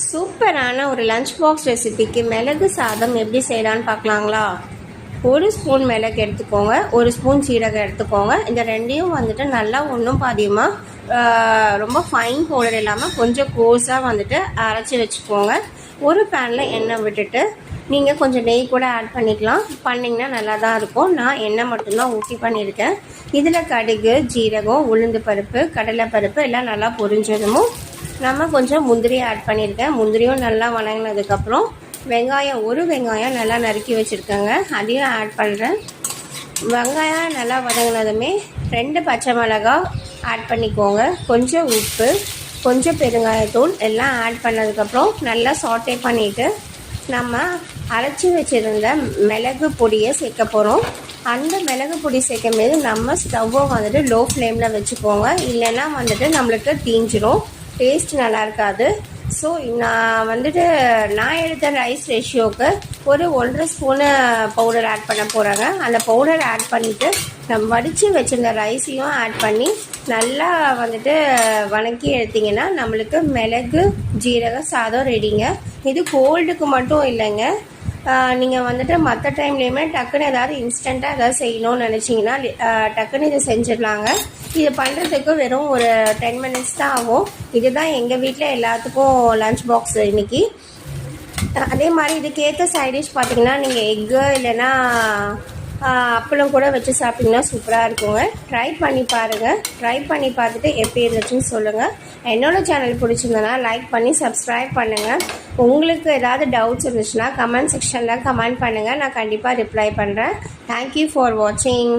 சூப்பரான ஒரு lunch box ரெசிபிக்கு மிளகு சாதம் எப்படி செய்யலான்னு பார்க்கலாங்களா? ஒரு ஸ்பூன் மிளகு எடுத்துக்கோங்க, ஒரு ஸ்பூன் சீரகம் எடுத்துக்கோங்க. இந்த ரெண்டையும் வந்துட்டு நல்லா ஒன்றும் பாதியமாக ரொம்ப ஃபைன் பவுடர் இல்லாமல் கொஞ்சம் கோர்ஸாக வந்துட்டு அரைச்சி வச்சுக்கோங்க. ஒரு பேனில் எண்ணெய் விட்டுட்டு நீங்கள் கொஞ்சம் நெய் கூட ஆட் பண்ணிக்கலாம். பண்ணிங்கன்னா நல்லா தான் இருக்கும். நான் எண்ணெய் மட்டும்தான் ஊற்றி பண்ணியிருக்கேன். இதில் கடுகு, ஜீரகம், உளுந்து பருப்பு, கடலை பருப்பு எல்லாம் நல்லா பொரிஞ்சதும் நம்ம கொஞ்சம் முந்திரி ஆட் பண்ணியிருக்கேன். முந்திரியும் நல்லா வணங்கினதுக்கப்புறம் ஒரு வெங்காயம் நல்லா நறுக்கி வச்சுருக்கேங்க, அதையும் ஆட் பண்ணுறேன். வெங்காயம் நல்லா வதங்கினதுமே 2 பச்சை மிளகாய் ஆட் பண்ணிக்கோங்க. கொஞ்சம் உப்பு, கொஞ்சம் பெருங்காயத்தூள் எல்லாம் ஆட் பண்ணதுக்கப்புறம் நல்லா சாட்டே பண்ணிவிட்டு நம்ம அரைச்சி வச்சுருந்த மிளகு பொடியை சேர்க்க போகிறோம். அந்த மிளகு பொடி சேர்க்கும் போது நம்ம ஸ்டவ்வை வந்துட்டு லோ ஃப்ளேமில் வச்சுக்கோங்க, இல்லைன்னா வந்துட்டு நம்மளுக்கு தீஞ்சிரும், டேஸ்ட் நல்லா இருக்காது. ஸோ நான் எடுத்த ரைஸ் ரேஷியோவுக்கு ஒரு 1.5 ஸ்பூனு பவுடர் ஆட் பண்ண போகிறேங்க. அந்த பவுடர் ஆட் பண்ணிவிட்டு நம்ம வடித்து வச்சுருந்த ரைஸையும் ஆட் பண்ணி நல்லா வந்துட்டு வணக்கி எடுத்திங்கன்னா நம்மளுக்கு மிளகு ஜீரக சாதம் ரெடிங்க. இது கோல்டுக்கு மட்டும் இல்லைங்க, நீங்கள் வந்துட்டு மற்ற டைம்லேயுமே டக்குன்னு ஏதாவது இன்ஸ்டண்ட்டாக ஏதாவது செய்யணும்னு நினச்சிங்கன்னா டக்குன்னு இதை செஞ்சிடலாங்க. இது பண்ணுறதுக்கு வெறும் ஒரு 10 மினிட்ஸ் தான் ஆகும். இதுதான் எங்கள் வீட்டில் எல்லாத்துக்கும் லஞ்ச் பாக்ஸ் இன்றைக்கி. அதே மாதிரி இதுக்கேற்ற சைடிஷ் பார்த்திங்கன்னா நீங்கள் எக்கு இல்லைன்னா அப்பளம் கூட வச்சு சாப்பிட்டிங்கன்னா சூப்பராக இருக்குங்க. ட்ரை பண்ணி பாருங்கள். ட்ரை பண்ணி பார்த்துட்டு எப்படி இருந்துச்சுன்னு சொல்லுங்கள். என்னோடய சேனல் பிடிச்சிருந்தனா லைக் பண்ணி சப்ஸ்கிரைப் பண்ணுங்கள். உங்களுக்கு ஏதாவது டவுட்ஸ் இருந்துச்சுன்னா கமெண்ட் செக்ஷனில் கமெண்ட் பண்ணுங்கள், நான் கண்டிப்பாக ரிப்ளை பண்ணுறேன். தேங்க்யூ ஃபார் வாட்சிங்.